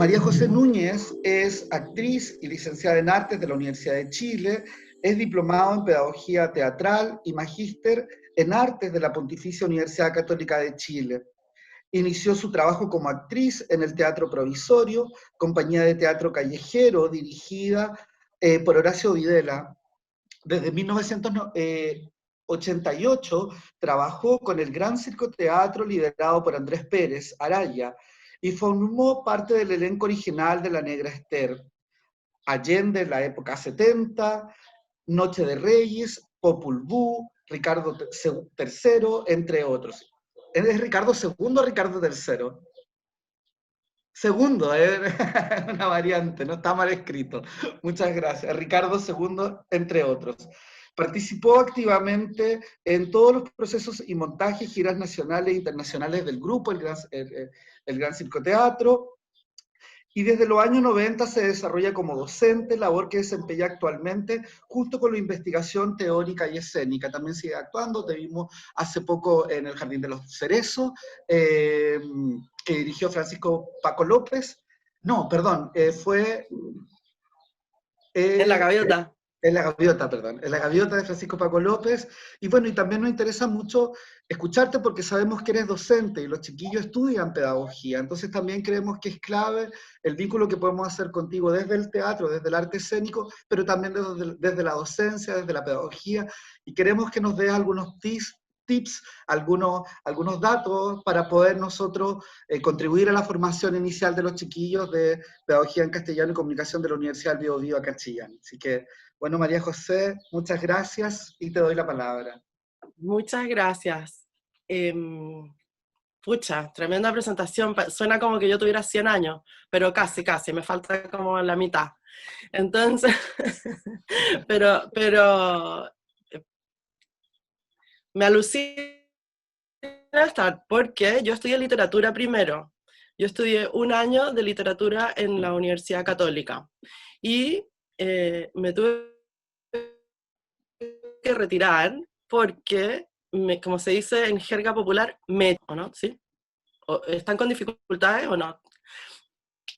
María José Núñez es actriz y licenciada en Artes de la Universidad de Chile, es diplomado en Pedagogía Teatral y magíster en Artes de la Pontificia Universidad Católica de Chile. Inició su trabajo como actriz en el Teatro Provisorio, compañía de teatro callejero dirigida por Horacio Videla. Desde 1988 trabajó con el Gran Circo Teatro liderado por Andrés Pérez Araya y formó parte del elenco original de La Negra Esther, Allende en la época 70, Noche de Reyes, Popol Vuh, Ricardo III, entre otros. ¿Es Ricardo II o Ricardo III? Segundo, es una variante, no está mal escrito. Muchas gracias. Ricardo II, entre otros. Participó activamente en todos los procesos y montajes, giras nacionales e internacionales del grupo, el Gran Circo Teatro, y desde los años 90 se desarrolla como docente, labor que desempeña actualmente junto con la investigación teórica y escénica. También sigue actuando, te vimos hace poco en el Jardín de los Cerezos, que dirigió Francisco Paco López. No, perdón, fue... En la gaviota. En la gaviota, perdón. En la gaviota de Francisco Paco López. Y bueno, y también nos interesa mucho escucharte porque sabemos que eres docente y los chiquillos estudian pedagogía. Entonces también creemos que es clave el vínculo que podemos hacer contigo desde el teatro, desde el arte escénico, pero también desde la docencia, desde la pedagogía. Y queremos que nos des algunos tips, algunos datos para poder nosotros contribuir a la formación inicial de los chiquillos de Pedagogía en Castellano y Comunicación de la Universidad del Biobío acá en Chillán. Así que, bueno, María José, muchas gracias y te doy la palabra. Muchas gracias. Pucha, tremenda presentación. Suena como que yo tuviera 100 años, pero casi, me falta como la mitad. Entonces, pero me alucina estar porque yo estudié literatura primero. Yo estudié un año de literatura en la Universidad Católica y me tuve que retirar porque, como se dice en jerga popular, ¿o no? ¿Sí? ¿Están con dificultades o no?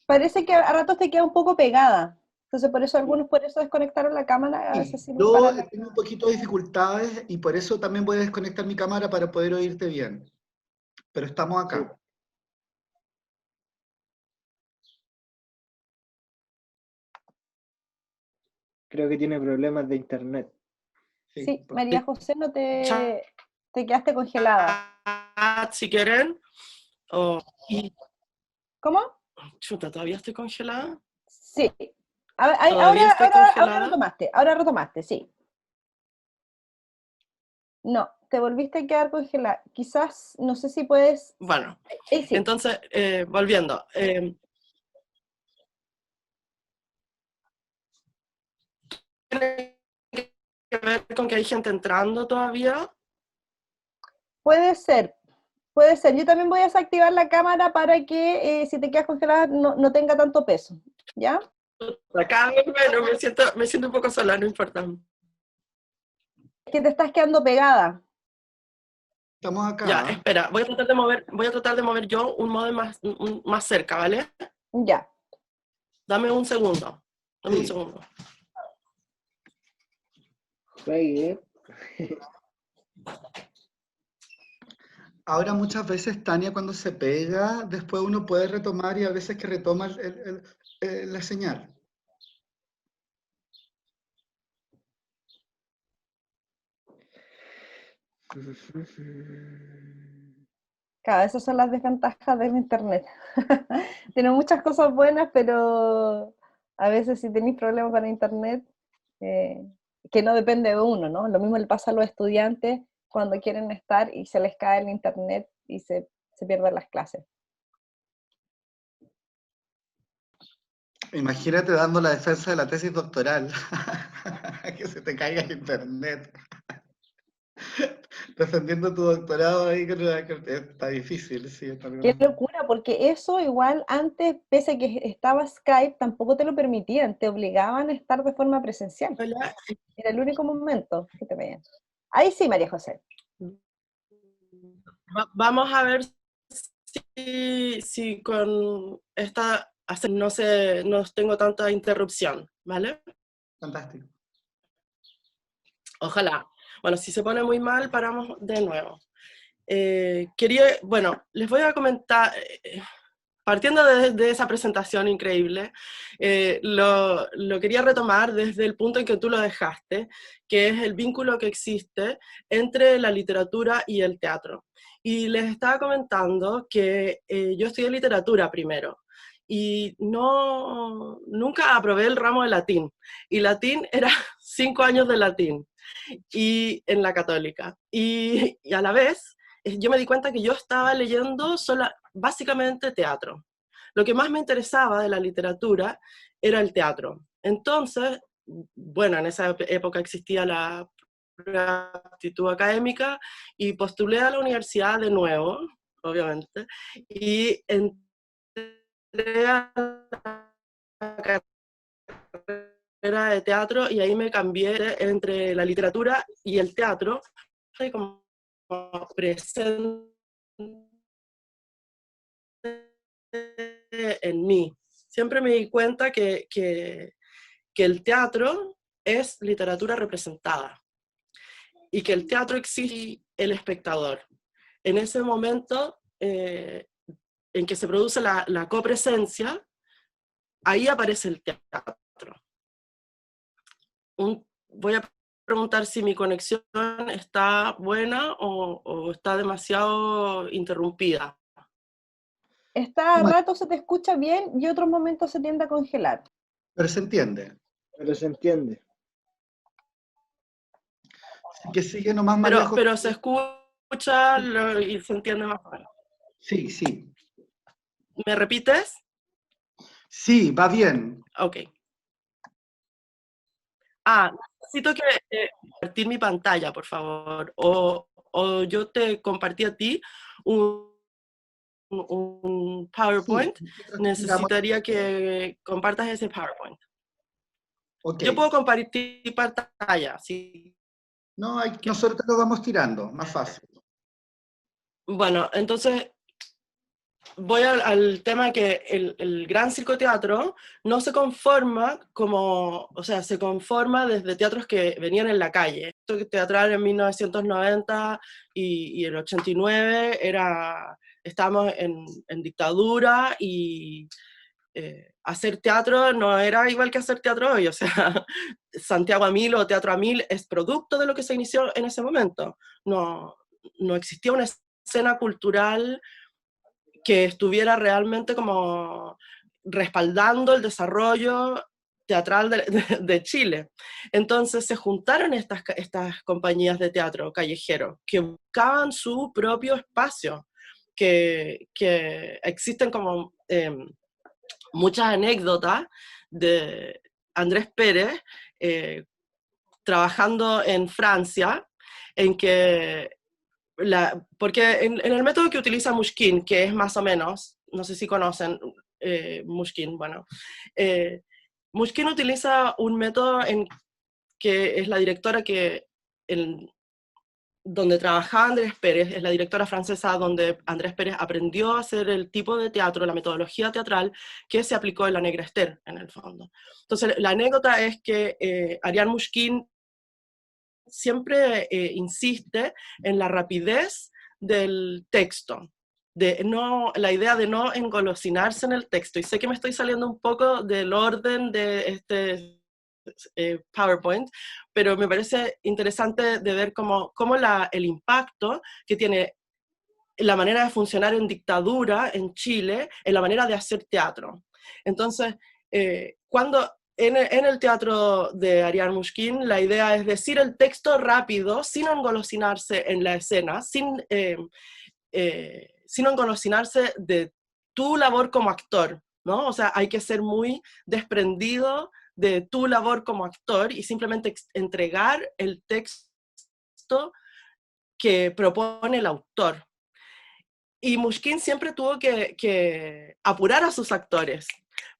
Parece que a ratos te queda un poco pegada. Entonces, algunos por eso desconectaron la cámara. A veces sirve Yo para... tengo un poquito de dificultades y por eso también voy a desconectar mi cámara para poder oírte bien. Pero estamos acá. Creo que tiene problemas de internet. Sí, María José, no te quedaste congelada. Si quieren. ¿Cómo? Chuta, ¿todavía estoy congelada? Sí. Ahora retomaste, sí. No, te volviste a quedar congelada. Quizás, no sé si puedes... Bueno, sí. Entonces, volviendo. ¿Tiene que ver con que hay gente entrando todavía? Puede ser. Yo también voy a desactivar la cámara para que si te quedas congelada no tenga tanto peso, ¿ya? Acá, bueno, me siento un poco sola, no importa. Es que te estás quedando pegada. Estamos acá. Ya, espera, voy a tratar de mover yo un modem más cerca, ¿vale? Ya. Dame un segundo. Ahora muchas veces, Tania, cuando se pega, después uno puede retomar y a veces que retoma la señal. Claro, esas son las desventajas del internet. Tiene muchas cosas buenas, pero a veces si tenéis problemas con internet, que no depende de uno, ¿no? Lo mismo le pasa a los estudiantes cuando quieren estar y se les cae el internet y se pierden las clases. Imagínate dando la defensa de la tesis doctoral, que se te caiga el internet. Defendiendo tu doctorado ahí, está difícil, sí. Qué locura, porque eso igual antes, pese a que estaba Skype, tampoco te lo permitían, te obligaban a estar de forma presencial. Era el único momento que te veían. Ahí sí, María José. Vamos a ver si con esta no sé, no tengo tanta interrupción, ¿vale? Fantástico. Ojalá. Bueno, si se pone muy mal, paramos de nuevo. Bueno, les voy a comentar, partiendo de esa presentación increíble, lo quería retomar desde el punto en que tú lo dejaste, que es el vínculo que existe entre la literatura y el teatro. Y les estaba comentando que yo estudié literatura primero, y nunca aprobé el ramo de latín, y latín era 5 años de latín, y en la católica. Y a la vez, yo me di cuenta que yo estaba leyendo básicamente teatro. Lo que más me interesaba de la literatura era el teatro. Entonces, bueno, en esa época existía la aptitud académica y postulé a la universidad de nuevo, obviamente, y entré a la carrera de teatro y ahí me cambié entre la literatura y el teatro, como presente en mí. Siempre me di cuenta que el teatro es literatura representada y que el teatro exige el espectador. En ese momento en que se produce la copresencia, ahí aparece el teatro. Voy a preguntar si mi conexión está buena o está demasiado interrumpida. A rato se te escucha bien y otros momentos se tiende a congelar. Pero se entiende. Pero se entiende. Así que sigue nomás más lejos. Pero se escucha y se entiende más o menos. Sí, sí. ¿Me repites? Sí, va bien. Ok. Necesito que compartir mi pantalla, por favor. O yo te compartí a ti un PowerPoint. Sí, necesitaría que compartas ese PowerPoint. Okay. Yo puedo compartir pantalla, sí. No, nosotros te lo vamos tirando, más fácil. Bueno, entonces voy al tema que el gran circoteatro no se conforma se conforma desde teatros que venían en la calle. Esto teatral en 1990 y el 89 estábamos en dictadura y hacer teatro no era igual que hacer teatro hoy, o sea, Santiago a 1000 o Teatro a 1000 es producto de lo que se inició en ese momento. No existía una escena cultural que estuviera realmente como respaldando el desarrollo teatral de Chile. Entonces se juntaron estas compañías de teatro callejero que buscaban su propio espacio, que existen como muchas anécdotas de Andrés Pérez trabajando en Francia, en que porque en el método que utiliza Mushkin, que es más o menos, no sé si conocen Mushkin, bueno, Mushkin utiliza un método que es la directora donde trabajaba Andrés Pérez, es la directora francesa donde Andrés Pérez aprendió a hacer el tipo de teatro, la metodología teatral que se aplicó en La Negra Esther, en el fondo. Entonces, la anécdota es que Ariane Mushkin siempre insiste en la rapidez del texto, la idea de no engolosinarse en el texto. Y sé que me estoy saliendo un poco del orden de este PowerPoint, pero me parece interesante de ver cómo el impacto que tiene la manera de funcionar en dictadura en Chile, en la manera de hacer teatro. Entonces, cuando en el teatro de Ariane Mushkin, la idea es decir el texto rápido, sin engolosinarse en la escena, sin engolosinarse de tu labor como actor, ¿no? O sea, hay que ser muy desprendido de tu labor como actor y simplemente entregar el texto que propone el autor. Y Mushkin siempre tuvo que apurar a sus actores,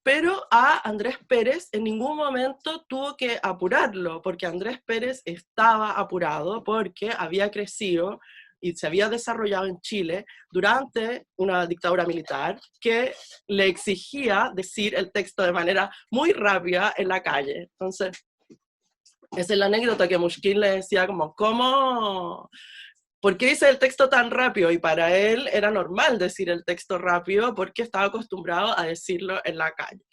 pero a Andrés Pérez en ningún momento tuvo que apurarlo, porque Andrés Pérez estaba apurado porque había crecido y se había desarrollado en Chile durante una dictadura militar que le exigía decir el texto de manera muy rápida en la calle. Entonces, esa es la anécdota que Mushkin le decía como, ¿cómo? ¿Por qué dice el texto tan rápido? Y para él era normal decir el texto rápido porque estaba acostumbrado a decirlo en la calle.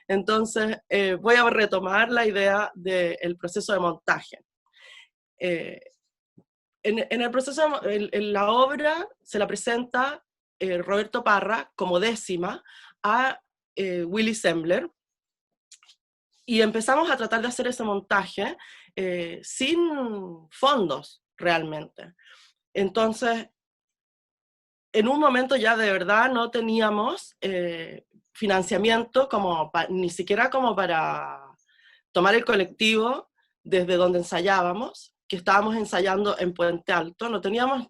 Entonces, voy a retomar la idea del proceso de montaje. En el proceso, en la obra se la presenta Roberto Parra como décima a Willy Sembler, y empezamos a tratar de hacer ese montaje sin fondos realmente. Entonces, en un momento ya de verdad no teníamos financiamiento ni siquiera como para tomar el colectivo desde donde ensayábamos, que estábamos ensayando en Puente Alto, no teníamos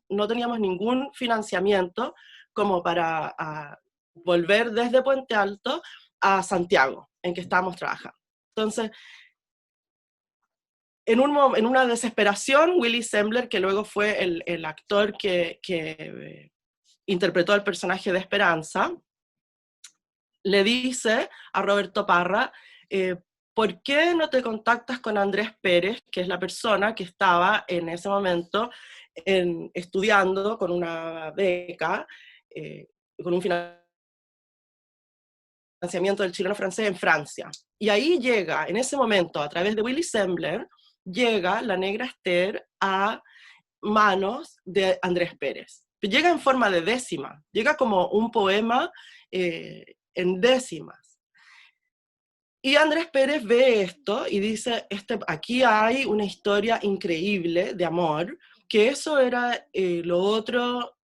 ningún financiamiento como para volver desde Puente Alto a Santiago, en que estábamos trabajando. Entonces, en una desesperación, Willy Sembler, que luego fue el actor que interpretó al personaje de Esperanza, le dice a Roberto Parra, ¿por qué no te contactas con Andrés Pérez, que es la persona que estaba en ese momento estudiando con una beca, con un financiamiento del chileno francés en Francia? Y ahí llega, en ese momento, a través de Willy Sembler, llega La Negra Esther a manos de Andrés Pérez. Llega en forma de décima, llega como un poema en décimas. Y Andrés Pérez ve esto y dice, aquí hay una historia increíble de amor, que eso era lo otro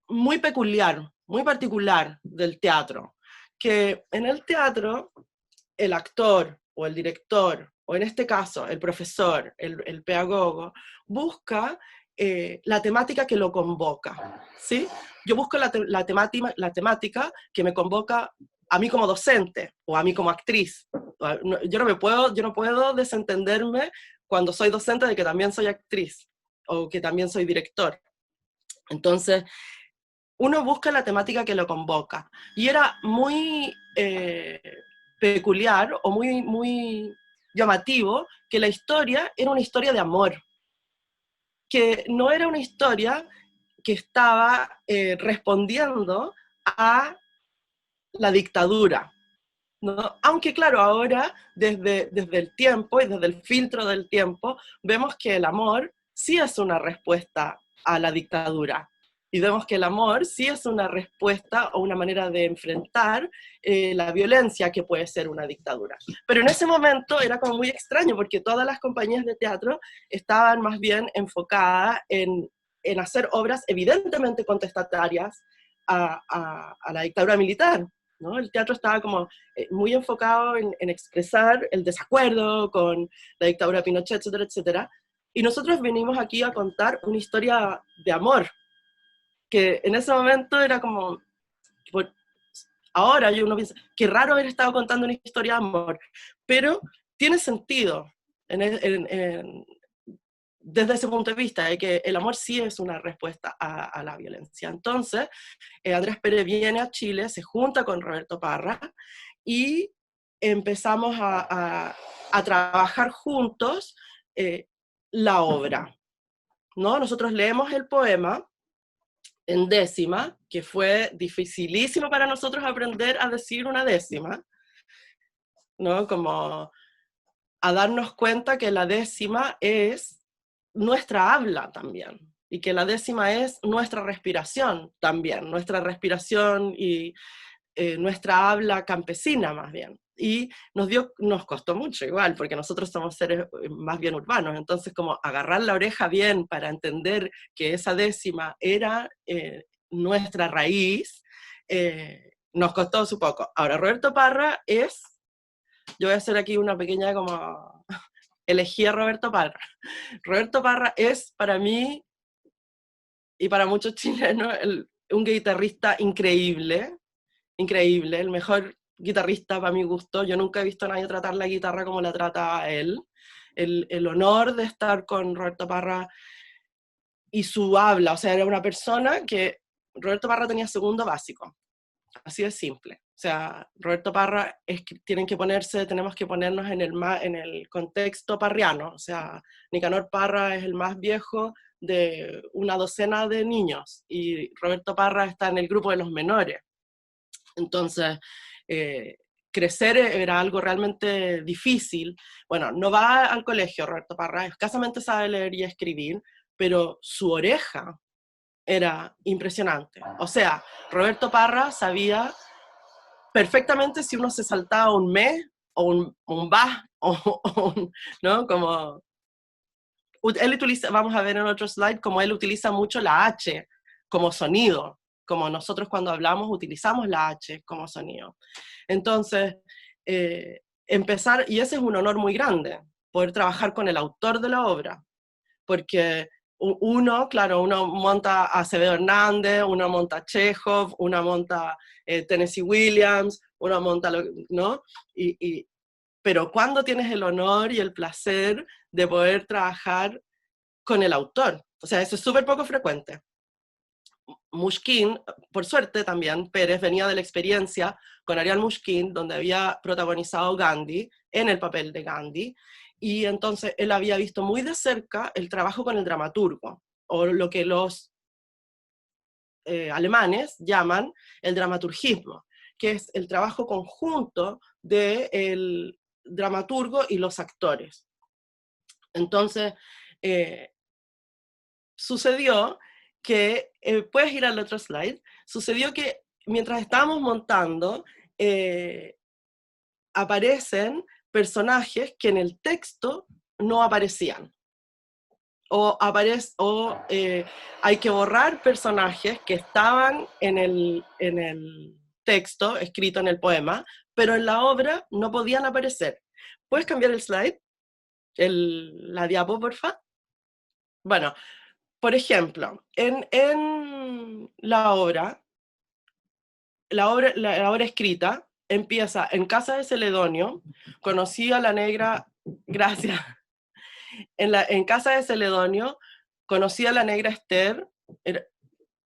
muy peculiar, muy particular del teatro, que en el teatro el actor o el director, o en este caso el profesor, el pedagogo, busca la temática que lo convoca, ¿sí? Yo busco la temática que me convoca a mí como docente, o a mí como actriz. Yo no puedo desentenderme cuando soy docente de que también soy actriz, o que también soy director. Entonces, uno busca la temática que lo convoca. Y era muy peculiar, o muy llamativo, que la historia era una historia de amor, que no era una historia que estaba respondiendo a la dictadura, ¿no? Aunque claro, ahora desde el tiempo y desde el filtro del tiempo, vemos que el amor sí es una respuesta a la dictadura. Y vemos que el amor sí es una respuesta o una manera de enfrentar la violencia que puede ser una dictadura. Pero en ese momento era como muy extraño, porque todas las compañías de teatro estaban más bien enfocadas en hacer obras evidentemente contestatarias a la dictadura militar, ¿no? El teatro estaba como muy enfocado en expresar el desacuerdo con la dictadura de Pinochet, etcétera, etcétera. Y nosotros venimos aquí a contar una historia de amor, que en ese momento era como, ahora uno piensa, qué raro haber estado contando una historia de amor, pero tiene sentido desde ese punto de vista, de que el amor sí es una respuesta a la violencia. Entonces, Andrés Pérez viene a Chile, se junta con Roberto Parra, y empezamos a trabajar juntos la obra, ¿no? Nosotros leemos el poema en décima, que fue dificilísimo para nosotros aprender a decir una décima, ¿no? Como a darnos cuenta que la décima es nuestra habla también, y que la décima es nuestra respiración también, nuestra respiración y nuestra habla campesina más bien. Y nos costó mucho igual, porque nosotros somos seres más bien urbanos, entonces como agarrar la oreja bien para entender que esa décima era nuestra raíz, nos costó su poco. Ahora, Roberto Parra yo voy a hacer aquí una pequeña como elegí a Roberto Parra. Roberto Parra es para mí, y para muchos chilenos, un guitarrista increíble, increíble, el mejor guitarrista para mi gusto. Yo nunca he visto a nadie tratar la guitarra como la trata él. El honor de estar con Roberto Parra y su habla, o sea, era una persona que Roberto Parra tenía segundo básico, así de simple. O sea, Roberto Parra tenemos que ponernos en el contexto parriano, o sea, Nicanor Parra es el más viejo de una docena de niños, y Roberto Parra está en el grupo de los menores. Entonces, crecer era algo realmente difícil. Bueno, no va al colegio Roberto Parra, escasamente sabe leer y escribir, pero su oreja era impresionante. O sea, Roberto Parra sabía perfectamente si uno se saltaba un me o un va, ¿no? Como, él utiliza, vamos a ver en otro slide, como él utiliza mucho la H como sonido, como nosotros cuando hablamos utilizamos la H como sonido. Entonces, empezar, y ese es un honor muy grande, poder trabajar con el autor de la obra, porque claro, uno monta a Acevedo Hernández, uno monta a Chekhov, uno monta Tennessee Williams, uno monta, ¿no? Pero cuando tienes el honor y el placer de poder trabajar con el autor, o sea, eso es súper poco frecuente. Mushkin, por suerte también, Pérez venía de la experiencia con Ariel Mushkin, donde había protagonizado Gandhi, en el papel de Gandhi, y entonces él había visto muy de cerca el trabajo con el dramaturgo, o lo que los alemanes llaman el dramaturgismo, que es el trabajo conjunto del dramaturgo y los actores. Entonces, sucedió que, puedes ir al otro slide, sucedió que mientras estábamos montando, aparecen personajes que en el texto no aparecían. O hay que borrar personajes que estaban en el texto, escrito en el poema, pero en la obra no podían aparecer. ¿Puedes cambiar el slide? La diapo, porfa. Bueno, por ejemplo, en la obra escrita empieza: en casa de Celedonio, conocí a la negra, gracias, en casa de Celedonio, conocí a la negra Esther,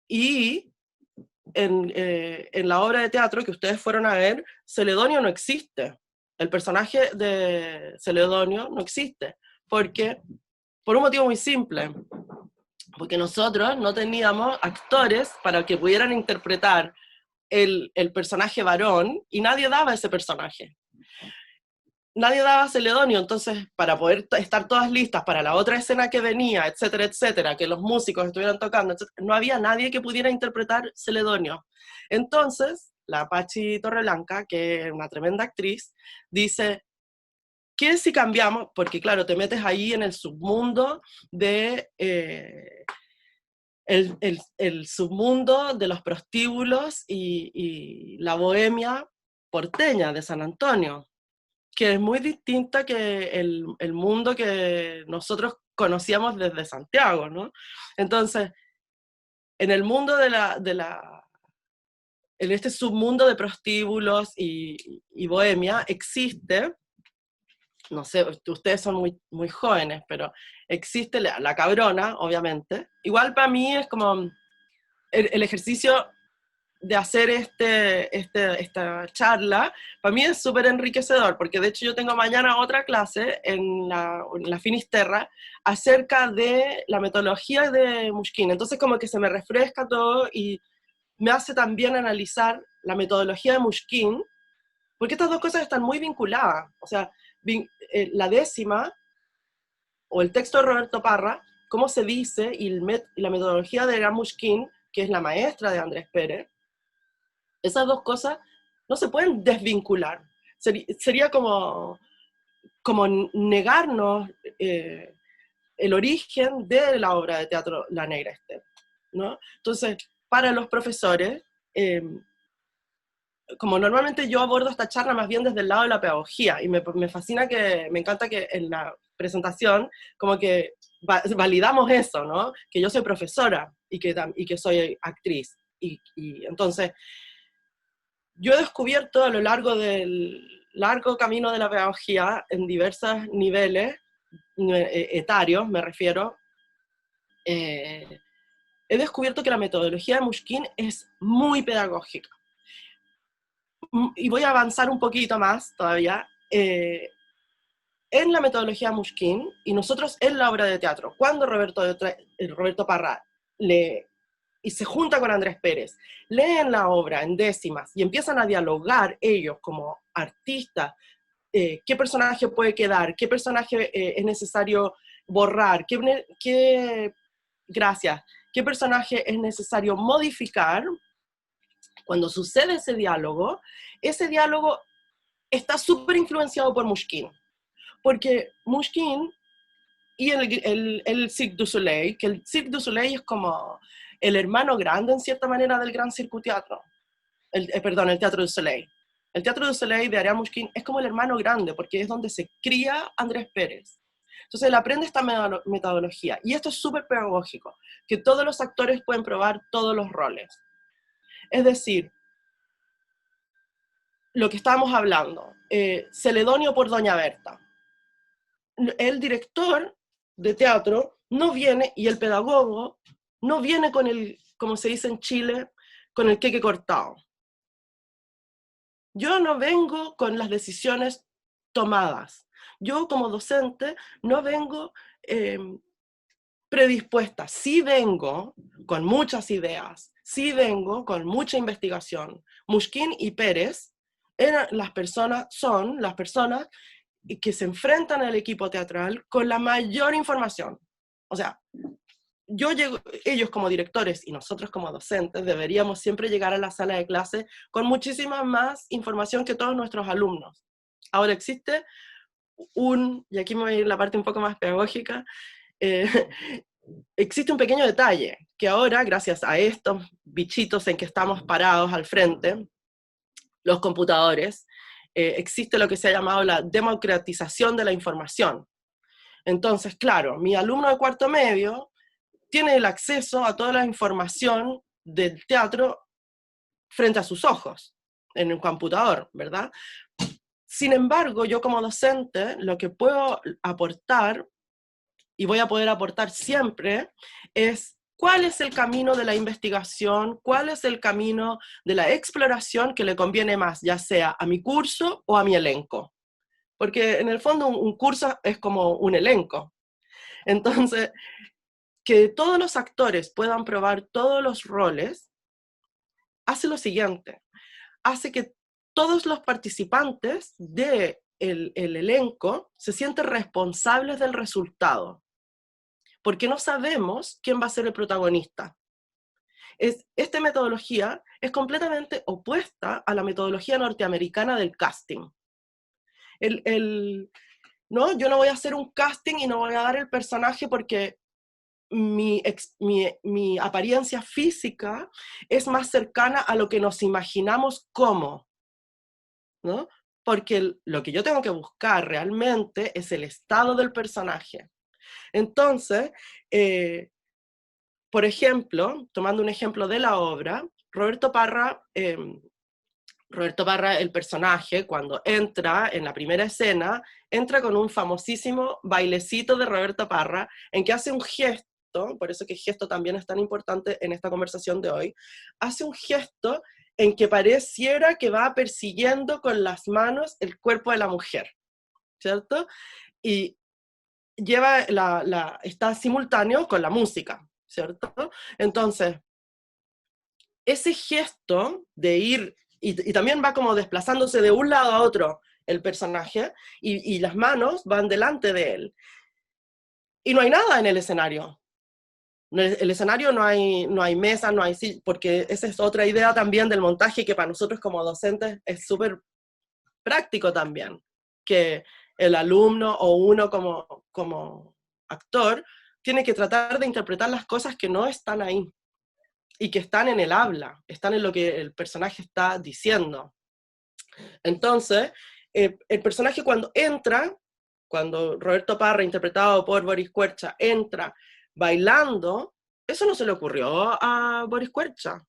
y en la obra de teatro que ustedes fueron a ver, Celedonio no existe. El personaje de Celedonio no existe, porque, por un motivo muy simple, porque nosotros no teníamos actores para que pudieran interpretar el personaje varón, y nadie daba ese personaje. Nadie daba Celedonio, entonces para poder estar todas listas para la otra escena que venía, etcétera, etcétera, que los músicos estuvieran tocando, etcétera, no había nadie que pudiera interpretar Celedonio. Entonces, la Pachi Torreblanca, que es una tremenda actriz, dice: ¿qué si cambiamos? Porque claro, te metes ahí en el submundo de... el submundo de los prostíbulos y la bohemia porteña de San Antonio, que es muy distinta que el mundo que nosotros conocíamos desde Santiago, ¿no? Entonces, en el mundo en este submundo de prostíbulos y bohemia existe, no sé, ustedes son muy, muy jóvenes, pero existe la cabrona, obviamente. Igual para mí es como el ejercicio de hacer esta charla, para mí es súper enriquecedor, porque de hecho yo tengo mañana otra clase en la Finisterra acerca de la metodología de Mushkin. Entonces como que se me refresca todo y me hace también analizar la metodología de Mushkin, porque estas dos cosas están muy vinculadas. O sea, la décima, o el texto de Roberto Parra, cómo se dice, y la metodología de Mushkin, que es la maestra de Andrés Pérez, esas dos cosas no se pueden desvincular. Sería como negarnos el origen de la obra de teatro La Negra Esther, ¿no? Entonces, para los profesores, como normalmente yo abordo esta charla más bien desde el lado de la pedagogía, y me fascina me encanta que en la presentación como que validamos eso, ¿no? Que yo soy profesora y que soy actriz. Y entonces, yo he descubierto a lo largo del largo camino de la pedagogía, en diversos niveles etarios, me refiero, he descubierto que la metodología de Mushkin es muy pedagógica. Y voy a avanzar un poquito más todavía. En la metodología Mushkin, y nosotros en la obra de teatro, cuando Roberto Parra y se junta con Andrés Pérez, leen la obra en décimas y empiezan a dialogar ellos como artistas, qué personaje puede quedar, qué personaje es necesario borrar, qué personaje es necesario modificar. Cuando sucede ese diálogo está súper influenciado por Mushkin, porque Mushkin y el Cirque du Soleil, que el Cirque du Soleil es como el hermano grande en cierta manera del Gran Circo Teatro, el Teatro du Soleil. El Teatro du Soleil de Ariane Mushkin es como el hermano grande, porque es donde se cría Andrés Pérez. Entonces él aprende esta metodología, y esto es súper pedagógico, que todos los actores pueden probar todos los roles. Es decir, lo que estábamos hablando, Celedonio por Doña Berta. El director de teatro no viene, y el pedagogo no viene con el, como se dice en Chile, con el queque cortado. Yo no vengo con las decisiones tomadas. Yo como docente no vengo predispuesta. Sí vengo con muchas ideas, sí vengo con mucha investigación. Mushkin y Pérez son las personas que se enfrentan al equipo teatral con la mayor información. O sea, ellos como directores y nosotros como docentes deberíamos siempre llegar a la sala de clase con muchísima más información que todos nuestros alumnos. Ahora existe y aquí me voy a ir a la parte un poco más pedagógica, existe un pequeño detalle, que ahora, gracias a estos bichitos en que estamos parados al frente, los computadores, existe lo que se ha llamado la democratización de la información. Entonces, claro, mi alumno de cuarto medio tiene el acceso a toda la información del teatro frente a sus ojos, en el computador, ¿verdad? Sin embargo, yo como docente, lo que puedo aportar, y voy a poder aportar siempre, es cuál es el camino de la investigación, cuál es el camino de la exploración que le conviene más, ya sea a mi curso o a mi elenco. Porque en el fondo un curso es como un elenco. Entonces, que todos los actores puedan probar todos los roles, hace lo siguiente, hace que todos los participantes del elenco se sienten responsables del resultado, porque no sabemos quién va a ser el protagonista. Esta metodología es completamente opuesta a la metodología norteamericana del casting. ¿No? Yo no voy a hacer un casting y no voy a dar el personaje porque mi apariencia física es más cercana a lo que nos imaginamos como, ¿no? Porque lo que yo tengo que buscar realmente es el estado del personaje. Entonces, por ejemplo, tomando un ejemplo de la obra, Roberto Parra, el personaje, cuando entra en la primera escena, entra con un famosísimo bailecito de Roberto Parra, en que hace un gesto, por eso que el gesto también es tan importante en esta conversación de hoy, hace un gesto en que pareciera que va persiguiendo con las manos el cuerpo de la mujer, ¿cierto? Y está simultáneo con la música, ¿cierto? Entonces, ese gesto de ir, y también va como desplazándose de un lado a otro el personaje, y las manos van delante de él. Y no hay nada en el escenario. El escenario no hay mesa, no hay porque esa es otra idea también del montaje que para nosotros como docentes es súper práctico también, que el alumno o uno como actor tiene que tratar de interpretar las cosas que no están ahí y que están en el habla, están en lo que el personaje está diciendo. Entonces, el personaje cuando Roberto Parra, interpretado por Boris Kuercha, entra bailando, eso no se le ocurrió a Boris Kuercha,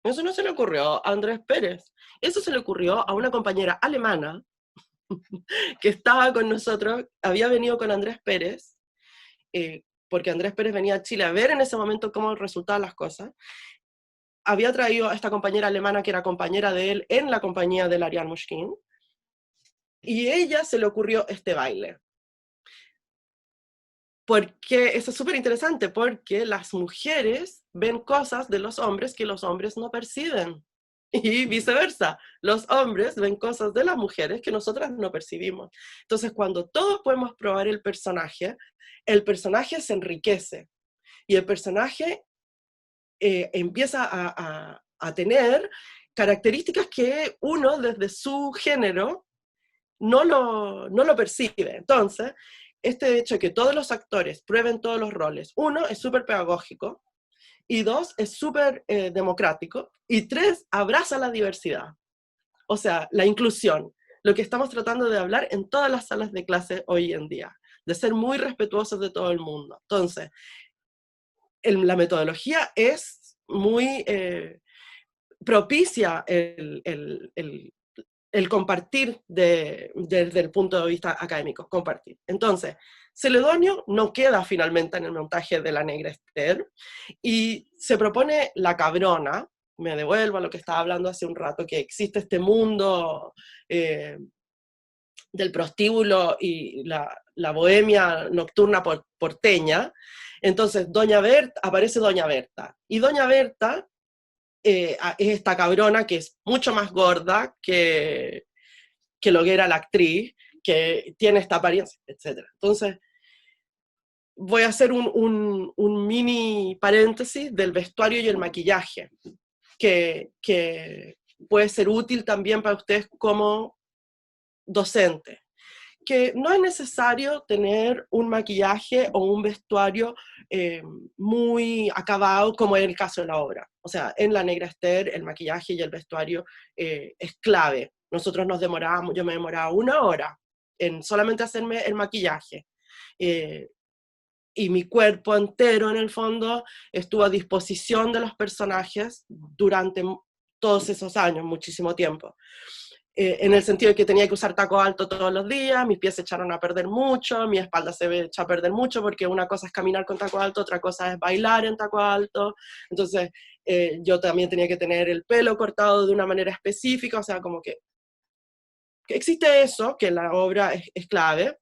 eso no se le ocurrió a Andrés Pérez, eso se le ocurrió a una compañera alemana que estaba con nosotros, había venido con Andrés Pérez, porque Andrés Pérez venía a Chile a ver en ese momento cómo resultaban las cosas, había traído a esta compañera alemana que era compañera de él en la compañía de Ariane Mushkin, y a ella se le ocurrió este baile. Porque eso es súper interesante, porque las mujeres ven cosas de los hombres que los hombres no perciben. Y viceversa, los hombres ven cosas de las mujeres que nosotras no percibimos. Entonces, cuando todos podemos probar el personaje se enriquece. Y el personaje empieza a tener características que uno desde su género no lo percibe. Entonces, este hecho de que todos los actores prueben todos los roles, uno, es súper pedagógico, y dos, es súper democrático, y tres, abraza la diversidad. O sea, la inclusión, lo que estamos tratando de hablar en todas las salas de clase hoy en día, de ser muy respetuosos de todo el mundo. Entonces, la metodología es muy propicia el compartir desde el punto de vista académico, compartir. Entonces, Celedonio no queda finalmente en el montaje de La Negra Esther, y se propone La Cabrona, me devuelvo a lo que estaba hablando hace un rato, que existe este mundo del prostíbulo y la bohemia nocturna porteña. Entonces, aparece Doña Berta, y Doña Berta es esta cabrona que es mucho más gorda que lo que era la actriz, que tiene esta apariencia, etc. Entonces, voy a hacer un mini paréntesis del vestuario y el maquillaje, que puede ser útil también para ustedes como docente. Que no es necesario tener un maquillaje o un vestuario muy acabado, como en el caso de la obra. O sea, en La Negra Esther, el maquillaje y el vestuario es clave. Nosotros yo me demoraba 1 hora en solamente hacerme el maquillaje. Y mi cuerpo entero, en el fondo, estuvo a disposición de los personajes durante todos esos años, muchísimo tiempo. En el sentido de que tenía que usar taco alto todos los días, mis pies se echaron a perder mucho, mi espalda se echó a perder mucho, porque una cosa es caminar con taco alto, otra cosa es bailar en taco alto. Entonces yo también tenía que tener el pelo cortado de una manera específica, o sea, como que existe eso, que la obra es clave,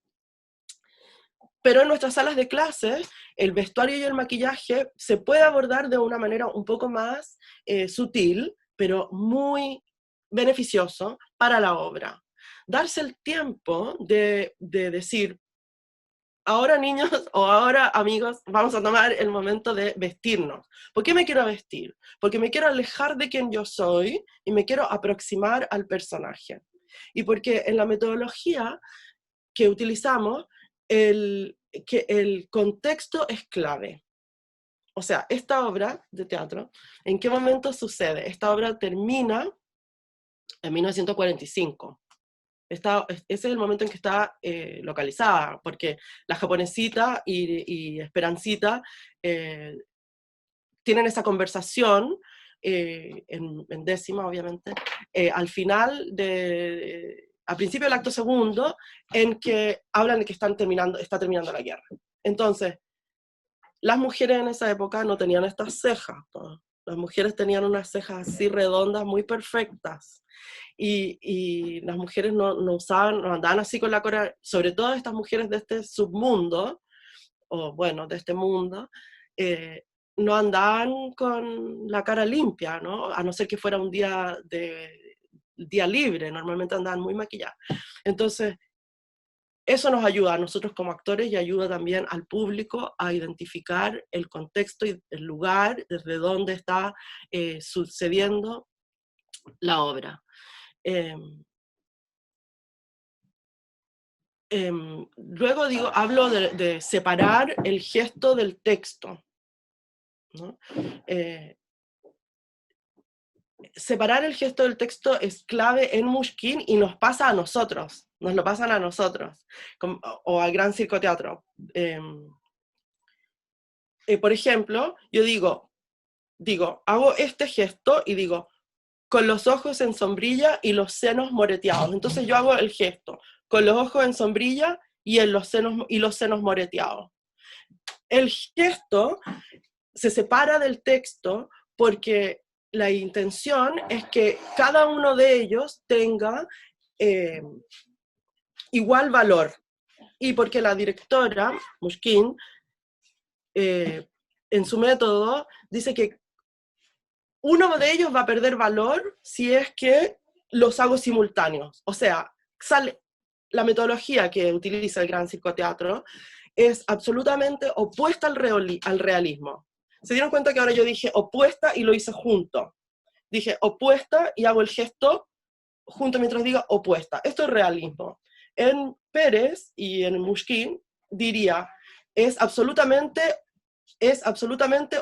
pero en nuestras salas de clase el vestuario y el maquillaje se puede abordar de una manera un poco más sutil, pero muy beneficioso para la obra. Darse el tiempo de decir, ahora niños o ahora amigos, vamos a tomar el momento de vestirnos. ¿Por qué me quiero vestir? Porque me quiero alejar de quien yo soy y me quiero aproximar al personaje. Y porque en la metodología que utilizamos, el contexto es clave. O sea, esta obra de teatro, ¿en qué momento sucede? Esta obra termina en 1945. Ese es el momento en que está localizada, porque la Japonesita y Esperancita tienen esa conversación, en décima, obviamente, al final al principio del acto segundo, en que hablan de que está terminando la guerra. Entonces, las mujeres en esa época no tenían estas cejas, ¿no? Las mujeres tenían unas cejas así redondas, muy perfectas, y las mujeres no andaban así con la cara, sobre todo estas mujeres de este submundo, o bueno, de este mundo, no andaban con la cara limpia, ¿no? A no ser que fuera un día libre, normalmente andaban muy maquilladas. Entonces, eso nos ayuda a nosotros como actores y ayuda también al público a identificar el contexto y el lugar desde donde está sucediendo la obra. Luego hablo de separar el gesto del texto, ¿no? Separar el gesto del texto es clave en Mushkin y nos pasa a nosotros, nos lo pasan a nosotros, o al Gran Circo Teatro. Por ejemplo, yo digo, hago este gesto y digo, con los ojos en sombrilla y los senos moreteados. Entonces yo hago el gesto, con los ojos en sombrilla y los senos moreteados. el gesto se separa del texto porque la intención es que cada uno de ellos tenga igual valor. Y porque la directora, Mushkin, en su método, dice que uno de ellos va a perder valor si es que los hago simultáneos. O sea, la metodología que utiliza el Gran Psicoteatro es absolutamente opuesta al realismo. ¿Se dieron cuenta que ahora yo dije opuesta y lo hice junto? Dije opuesta y hago el gesto junto mientras diga opuesta. Esto es realismo. En Pérez y en Mushkin diría es absolutamente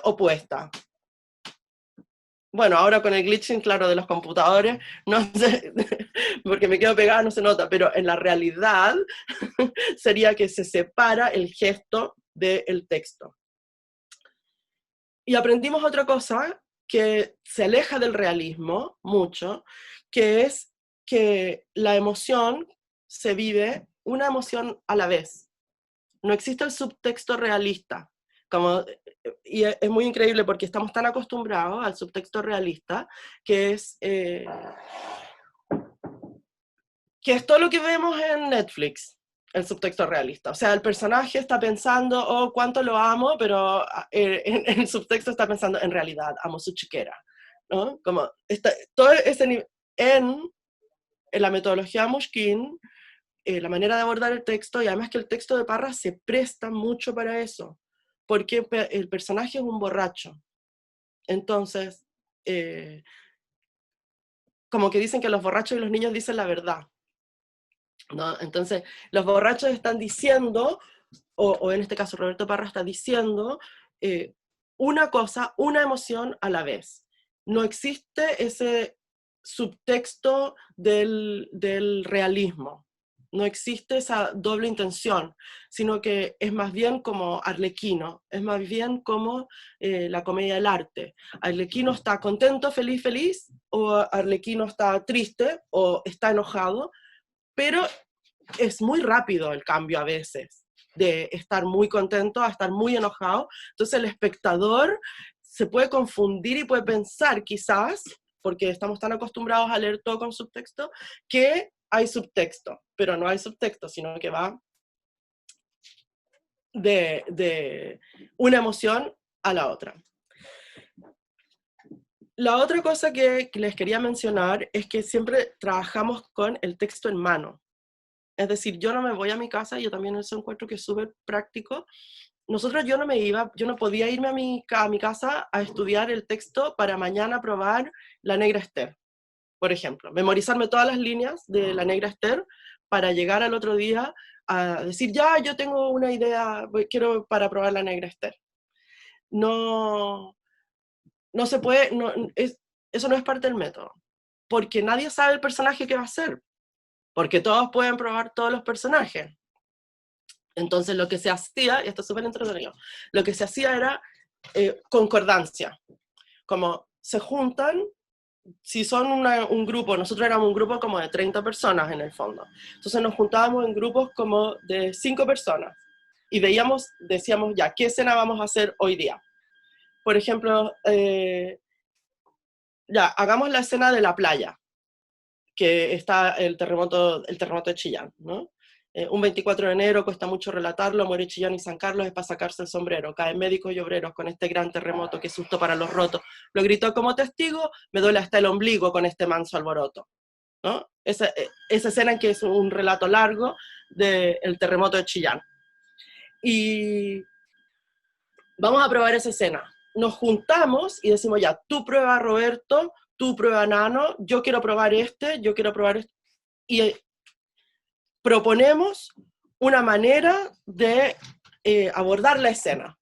opuesta. Bueno, ahora con el glitching, claro, de los computadores, no sé, porque me quedo pegada, no se nota, pero en la realidad sería que se separa el gesto del texto. Y aprendimos otra cosa que se aleja del realismo mucho, que es que la emoción se vive una emoción a la vez. No existe el subtexto realista. Y es muy increíble porque estamos tan acostumbrados al subtexto realista, que es todo lo que vemos en Netflix, el subtexto realista. O sea, el personaje está pensando, oh, cuánto lo amo, pero en el subtexto está pensando, en realidad, amo su chiquera, ¿no? Como todo ese en la metodología Mushkin, la manera de abordar el texto, y además que el texto de Parra se presta mucho para eso, porque el personaje es un borracho. Entonces, como que dicen que los borrachos y los niños dicen la verdad, ¿no? Entonces, los borrachos están diciendo, o en este caso Roberto Parra está diciendo, una cosa, una emoción a la vez. No existe ese subtexto del realismo. No existe esa doble intención, sino que es más bien como Arlequino, es más bien como la comedia del arte. Arlequino está contento, feliz, feliz, o Arlequino está triste o está enojado, pero es muy rápido el cambio a veces, de estar muy contento a estar muy enojado. Entonces el espectador se puede confundir y puede pensar quizás, porque estamos tan acostumbrados a leer todo con subtexto, que hay subtexto, pero no hay subtexto, sino que va de una emoción a la otra. La otra cosa que les quería mencionar es que siempre trabajamos con el texto en mano. Es decir, yo no me voy a mi casa, yo también eso encuentro que es súper práctico. Yo no podía irme a mi casa a estudiar el texto para mañana probar La Negra Esther, por ejemplo. Memorizarme todas las líneas de La Negra Esther para llegar al otro día a decir, ya, yo tengo una idea, quiero para probar La Negra Esther. No se puede, eso no es parte del método, porque nadie sabe el personaje que va a ser, porque todos pueden probar todos los personajes. Entonces lo que se hacía, y esto es súper entretenido, lo que se hacía era concordancia, como se juntan, si son un grupo, nosotros éramos un grupo como de 30 personas en el fondo, entonces nos juntábamos en grupos como de 5 personas, y decíamos ya, ¿qué escena vamos a hacer hoy día? Por ejemplo, ya, hagamos la escena de la playa, que está el terremoto de Chillán, ¿no? Un 24 de enero, cuesta mucho relatarlo, muere Chillán y San Carlos, es para sacarse el sombrero, caen médicos y obreros con este gran terremoto, qué susto para los rotos, lo gritó como testigo, me duele hasta el ombligo con este manso alboroto, ¿no? Esa escena en que es un relato largo del terremoto de Chillán. Y vamos a probar esa escena. Nos juntamos y decimos ya, tú prueba Roberto, tú prueba Nano, yo quiero probar este, y proponemos una manera de abordar la escena.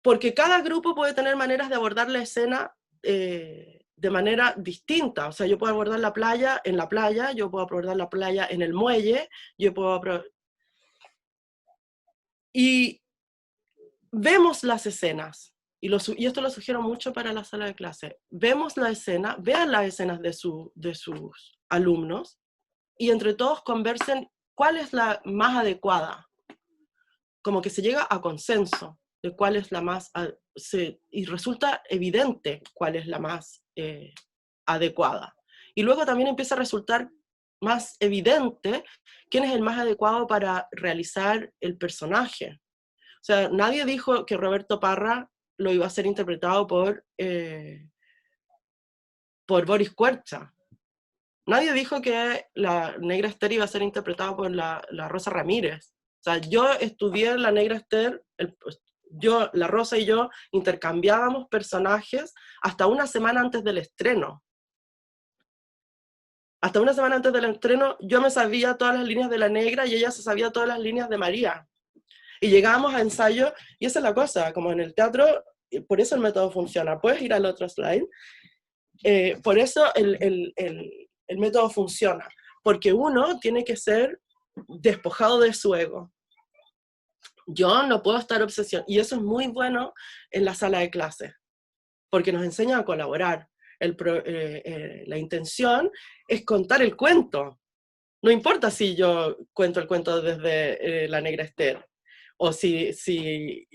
Porque cada grupo puede tener maneras de abordar la escena de manera distinta. O sea, yo puedo abordar la playa en la playa, yo puedo abordar la playa en el muelle, yo puedo y vemos las escenas. Y esto lo sugiero mucho para la sala de clase. Vemos la escena, vean las escenas de sus alumnos, y entre todos conversen cuál es la más adecuada. como que se llega a consenso de cuál es la más, y resulta evidente cuál es la más adecuada. Y luego también empieza a resultar más evidente quién es el más adecuado para realizar el personaje. O sea, nadie dijo que Roberto Parra lo iba a ser interpretado por Boris Cuercha. Nadie dijo que la Negra Esther iba a ser interpretada por la Rosa Ramírez. O sea, yo estudié la Negra Esther, la Rosa y yo intercambiábamos personajes hasta una semana antes del estreno. Hasta una semana antes del estreno yo me sabía todas las líneas de la Negra y ella se sabía todas las líneas de María. Y llegábamos a ensayo, y esa es la cosa, como en el teatro, por eso el método funciona. Puedes ir al otro slide. Por eso el método funciona, porque uno tiene que ser despojado de su ego. Yo no puedo estar obsesionado, y eso es muy bueno en la sala de clases, porque nos enseña a colaborar. La intención es contar el cuento. No importa si yo cuento el cuento desde la Negra Esther, o si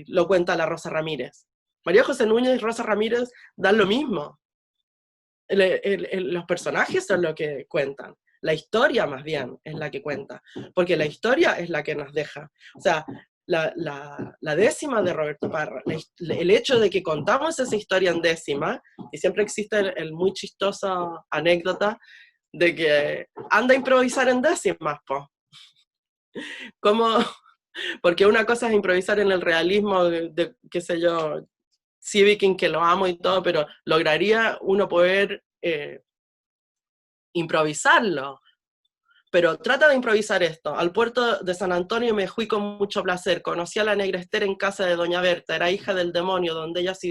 lo cuenta la Rosa Ramírez. María José Núñez y Rosa Ramírez dan lo mismo. Los personajes son lo que cuentan. La historia más bien es la que cuenta, porque la historia es la que nos deja. O sea, la décima de Roberto Parra, el hecho de que contamos esa historia en décima, y siempre existe el muy chistosa anécdota de que anda a improvisar en décimas, po. Como, porque una cosa es improvisar en el realismo de qué sé yo, Sievikin, que lo amo y todo, pero lograría uno poder improvisarlo. Pero trata de improvisar esto. Al puerto de San Antonio me fui con mucho placer. Conocí a la Negra Esther en casa de Doña Berta. Era hija del demonio, donde ella se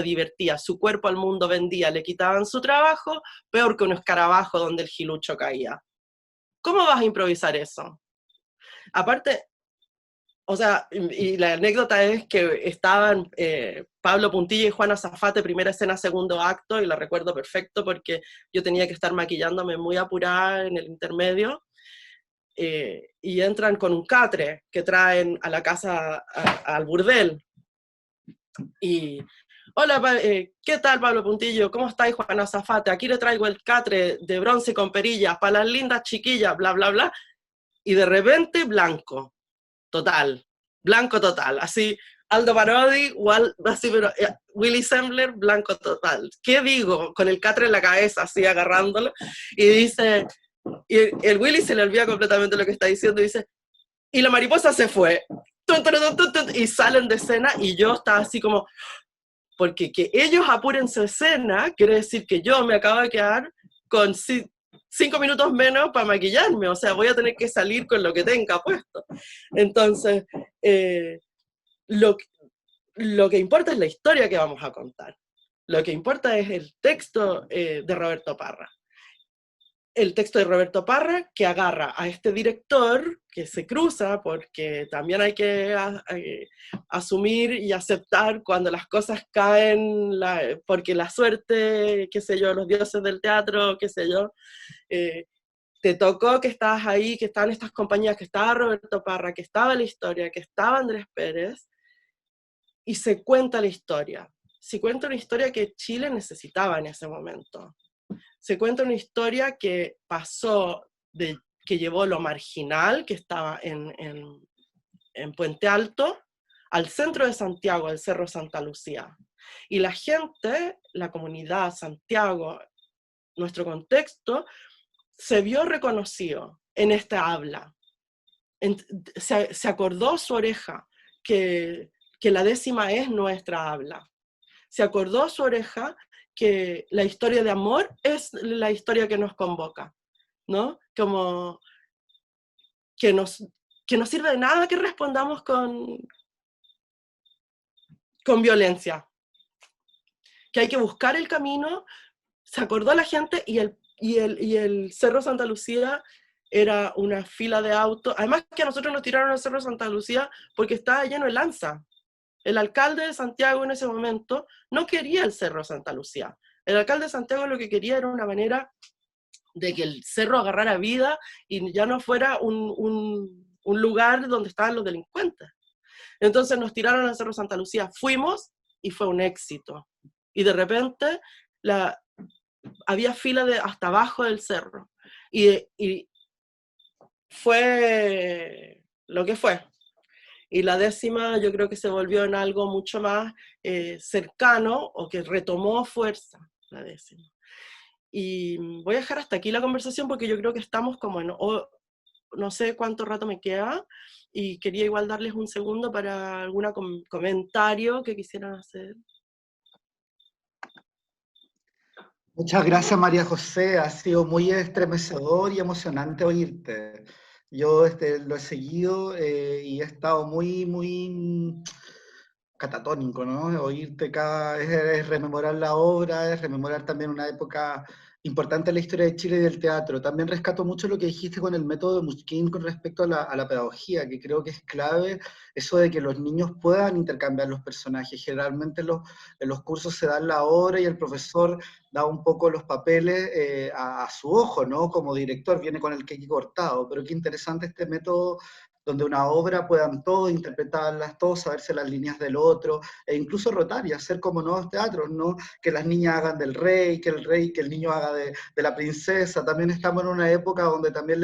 divertía. Su cuerpo al mundo vendía. Le quitaban su trabajo, peor que un escarabajo donde el gilucho caía. ¿Cómo vas a improvisar eso? Aparte, o sea, y la anécdota es que estaban Pablo Puntilla y Juana Zafate, primera escena, segundo acto, y la recuerdo perfecto porque yo tenía que estar maquillándome muy apurada en el intermedio, y entran con un catre que traen a la casa, al burdel. Y, hola, ¿qué tal, Pablo Puntillo? ¿Cómo estáis, Juana Zafate? Aquí le traigo el catre de bronce con perillas para las lindas chiquillas, bla, bla, bla. Y de repente, blanco. Total, blanco total, así, Aldo Parodi, así, pero Willy Sembler, blanco total. ¿Qué digo? Con el catre en la cabeza, así agarrándolo, y dice, y el Willy se le olvida completamente lo que está diciendo, y dice, y la mariposa se fue, y salen de escena, y yo estaba así como, porque que ellos apuren su escena, quiere decir que yo me acabo de quedar con 5 minutos menos para maquillarme, o sea, voy a tener que salir con lo que tenga puesto. Entonces, lo que importa es la historia que vamos a contar. Lo que importa es el texto de Roberto Parra. El texto de Roberto Parra que agarra a este director que se cruza, porque también hay que asumir y aceptar cuando las cosas caen, porque la suerte, qué sé yo, los dioses del teatro, qué sé yo, te tocó que estabas ahí, que estaban estas compañías, que estaba Roberto Parra, que estaba la historia, que estaba Andrés Pérez, y se cuenta la historia. Se cuenta una historia que Chile necesitaba en ese momento. Se cuenta una historia que pasó, que llevó lo marginal, que estaba en Puente Alto, al centro de Santiago, al Cerro Santa Lucía. Y la gente, la comunidad, Santiago, nuestro contexto, se vio reconocido en esta habla. Se acordó su oreja que la décima es nuestra habla. Se acordó su oreja que la historia de amor es la historia que nos convoca, ¿no? Como que no sirve de nada que respondamos con violencia, que hay que buscar el camino. Se acordó la gente, y el Cerro Santa Lucía era una fila de autos. Además que a nosotros nos tiraron al Cerro Santa Lucía porque estaba lleno de lanza. El alcalde de Santiago en ese momento no quería el Cerro Santa Lucía. El alcalde de Santiago lo que quería era una manera de que el cerro agarrara vida y ya no fuera un un lugar donde estaban los delincuentes. Entonces nos tiraron al Cerro Santa Lucía, fuimos y fue un éxito. Y de repente había fila hasta abajo del cerro. Y fue lo que fue. Y la 10ª yo creo que se volvió en algo mucho más cercano, o que retomó fuerza, la 10ª. Y voy a dejar hasta aquí la conversación porque yo creo que estamos como en, no sé cuánto rato me queda, y quería igual darles un segundo para algún comentario que quisieran hacer. Muchas gracias, María José. Ha sido muy estremecedor y emocionante oírte. Yo lo he seguido y he estado muy, muy catatónico, ¿no? Oírte es rememorar la obra, es rememorar también una época importante en la historia de Chile y del teatro. También rescato mucho lo que dijiste con el método de Mushkin con respecto a la pedagogía, que creo que es clave eso de que los niños puedan intercambiar los personajes. Generalmente en los cursos se dan la obra y el profesor da un poco los papeles a su ojo, ¿no? Como director, viene con el queque cortado, pero qué interesante este método donde una obra puedan todos interpretarlas, todos saberse las líneas del otro, e incluso rotar y hacer como nuevos teatros, ¿no? Que las niñas hagan del rey, que el niño haga de la princesa. También estamos en una época donde también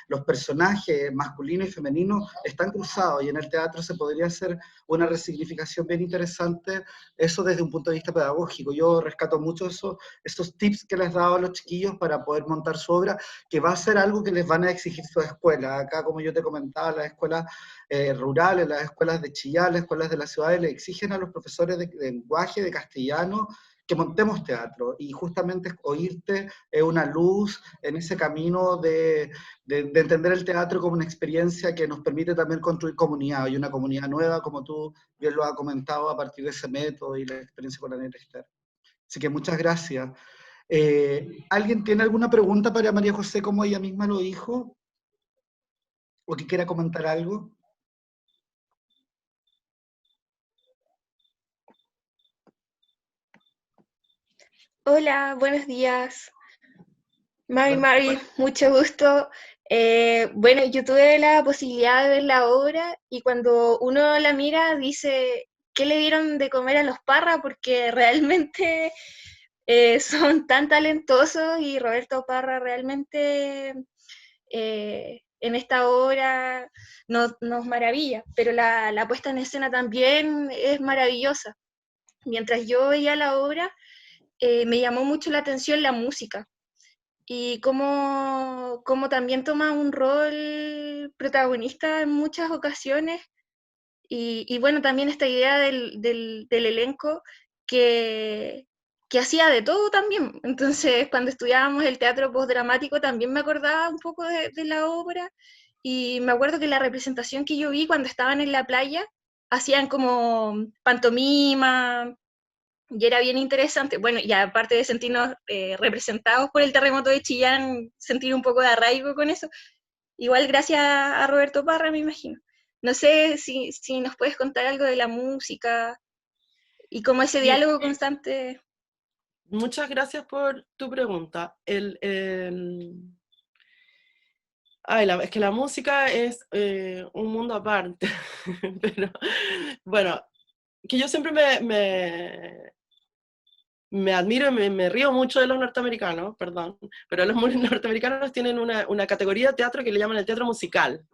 los personajes masculinos y femeninos están cruzados, y en el teatro se podría hacer una resignificación bien interesante, eso desde un punto de vista pedagógico. Yo rescato mucho esos tips que les he dado a los chiquillos para poder montar su obra, que va a ser algo que les van a exigir su escuela. Acá, como yo te comentaba, las escuelas rurales, las escuelas de Chillán, las escuelas de las ciudades le exigen a los profesores de lenguaje, de castellano, que montemos teatro, y justamente oírte es una luz en ese camino de entender el teatro como una experiencia que nos permite también construir comunidad, y una comunidad nueva, como tú bien lo has comentado, a partir de ese método y la experiencia con la neta Esther. Así que muchas gracias. ¿Alguien tiene alguna pregunta para María José, como ella misma lo dijo? ¿O que quiera comentar algo? Hola, buenos días. Mari, mucho gusto. Bueno, yo tuve la posibilidad de ver la obra y cuando uno la mira dice, ¿qué le dieron de comer a los Parra? Porque realmente son tan talentosos y Roberto Parra realmente en esta obra nos maravilla, pero la puesta en escena también es maravillosa. Mientras yo veía la obra, me llamó mucho la atención la música y cómo también toma un rol protagonista en muchas ocasiones. Y bueno, también esta idea del elenco que, que hacía de todo también. Entonces, cuando estudiábamos el teatro postdramático, también me acordaba un poco de la obra, y me acuerdo que la representación que yo vi cuando estaban en la playa, hacían como pantomima, y era bien interesante. Bueno, y aparte de sentirnos representados por el terremoto de Chillán, sentir un poco de arraigo con eso, igual gracias a Roberto Parra, me imagino. No sé si nos puedes contar algo de la música y cómo ese Sí, diálogo constante. muchas gracias por tu pregunta. Es que la música es un mundo aparte, pero bueno, que yo siempre me admiro y me río mucho de los norteamericanos, perdón, pero los norteamericanos tienen una categoría de teatro que le llaman el teatro musical,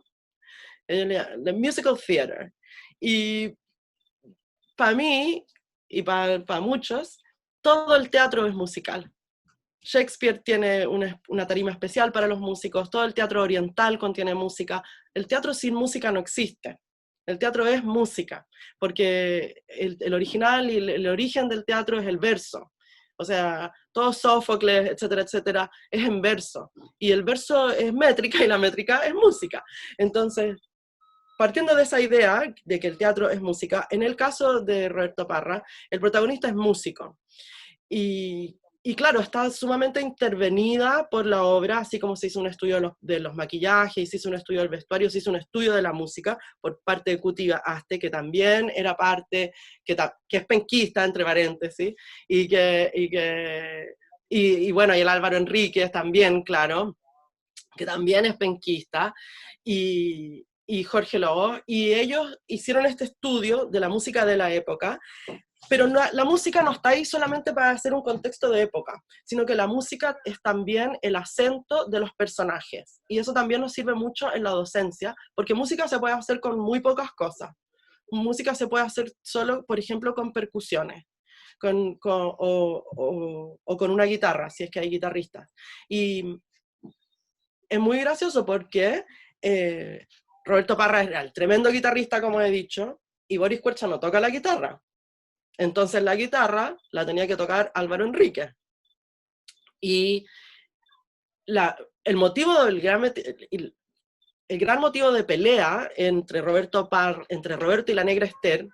el musical theater. Y para mí, y para muchos, todo el teatro es musical. Shakespeare tiene una tarima especial para los músicos, todo el teatro oriental contiene música. El teatro sin música no existe. El teatro es música, porque el original y el origen del teatro es el verso. O sea, todo Sófocles, etcétera, etcétera, es en verso. Y el verso es métrica y la métrica es música. Entonces, partiendo de esa idea de que el teatro es música, en el caso de Roberto Parra, el protagonista es músico. Y claro, está sumamente intervenida por la obra, así como se hizo un estudio de los maquillajes, se hizo un estudio del vestuario, se hizo un estudio de la música por parte de Cuti Aste, que también era parte, que es penquista, entre paréntesis, y bueno, y el Álvaro Enríquez también, claro, que también es penquista, y y Jorge Lobo, y ellos hicieron este estudio de la música de la época, pero la música no está ahí solamente para hacer un contexto de época, sino que la música es también el acento de los personajes, y eso también nos sirve mucho en la docencia, porque música se puede hacer con muy pocas cosas. Música se puede hacer solo, por ejemplo, con percusiones, o con una guitarra, si es que hay guitarristas. Y es muy gracioso porque Roberto Parra era el tremendo guitarrista, como he dicho, y Boris Kuelcha no toca la guitarra. Entonces la guitarra la tenía que tocar Álvaro Enríquez. Y el gran motivo de pelea entre Roberto y la Negra Esther,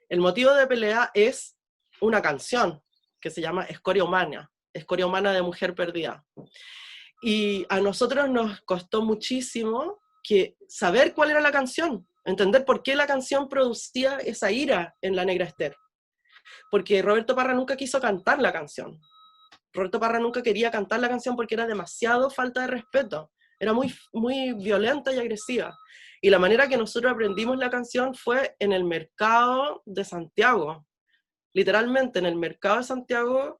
el motivo de pelea es una canción que se llama Escoria Humana de Mujer Perdida. Y a nosotros nos costó muchísimo saber cuál era la canción, entender por qué la canción producía esa ira en la Negra Esther. Porque Roberto Parra nunca quiso cantar la canción. Roberto Parra nunca quería cantar la canción porque era demasiado falta de respeto. Era muy, muy violenta y agresiva. Y la manera que nosotros aprendimos la canción fue en el mercado de Santiago. Literalmente, en el mercado de Santiago,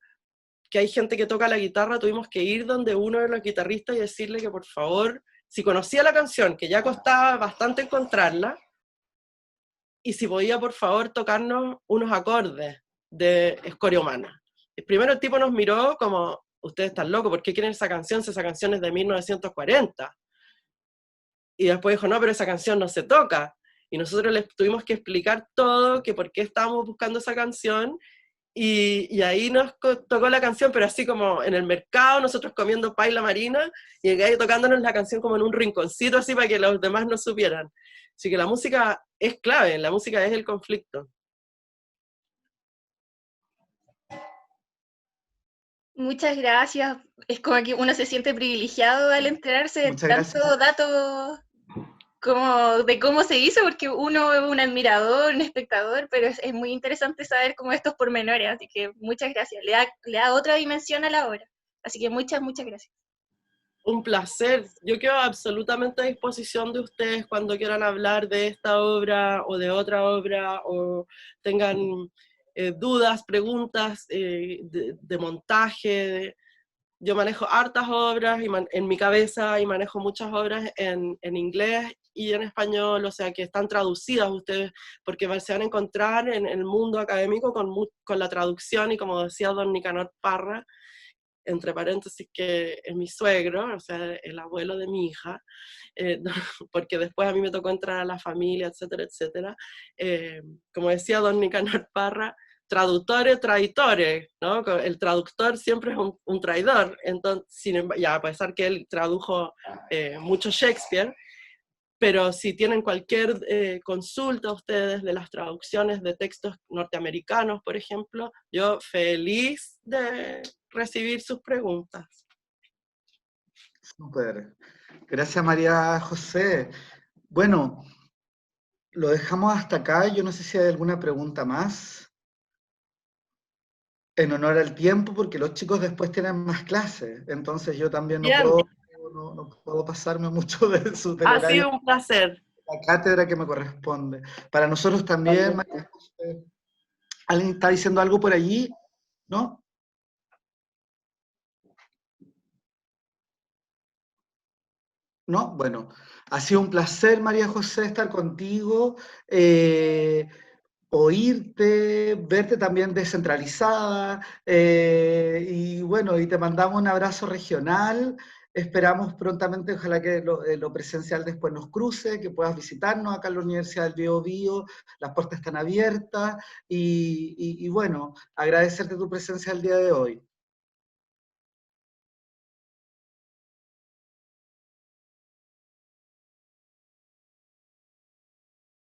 que hay gente que toca la guitarra, tuvimos que ir donde uno de los guitarristas y decirle que por favor, si conocía la canción, que ya costaba bastante encontrarla, y si podía por favor tocarnos unos acordes de Escoria Humana. Primero el tipo nos miró como, ustedes están locos, ¿por qué quieren esa canción si esa canción es de 1940? Y después dijo, no, pero esa canción no se toca. Y nosotros les tuvimos que explicar todo, que por qué estábamos buscando esa canción, y ahí nos tocó la canción, pero así como en el mercado, nosotros comiendo paila marina, y el gallo tocándonos la canción como en un rinconcito, así para que los demás no supieran. Así que la música es clave, la música es el conflicto. Muchas gracias. Es como que uno se siente privilegiado al enterarse de tanto dato como de cómo se hizo, porque uno es un admirador, un espectador, pero es muy interesante saber como estos pormenores, así que muchas gracias. Le da otra dimensión a la obra. Así que muchas gracias. Un placer. Yo quedo absolutamente a disposición de ustedes cuando quieran hablar de esta obra o de otra obra, o tengan dudas, preguntas de montaje. Yo manejo hartas obras en mi cabeza, y manejo muchas obras en inglés y en español, o sea que están traducidas ustedes, porque se van a encontrar en el mundo académico con la traducción, y como decía don Nicanor Parra, entre paréntesis, que es mi suegro, o sea, el abuelo de mi hija, porque después a mí me tocó entrar a la familia, etcétera, etcétera. Como decía don Nicanor Parra, traductores, traidores, ¿no? El traductor siempre es un traidor, entonces, ya a pesar que él tradujo mucho Shakespeare, pero si tienen cualquier consulta ustedes de las traducciones de textos norteamericanos, por ejemplo, yo feliz de recibir sus preguntas. Súper. Gracias, María José. Bueno, lo dejamos hasta acá. Yo no sé si hay alguna pregunta más. En honor al tiempo, porque los chicos después tienen más clases, entonces yo también no puedo pasarme mucho del Ha horario. sido un placer. La cátedra que me corresponde. Para nosotros también, María José. ¿Alguien está diciendo algo por allí? ¿No? ¿No? Bueno, ha sido un placer, María José, estar contigo, oírte, verte también descentralizada, y bueno, y te mandamos un abrazo regional. Esperamos prontamente, ojalá que lo presencial después nos cruce, que puedas visitarnos acá en la Universidad del Biobío, las puertas están abiertas, y bueno, agradecerte tu presencia el día de hoy.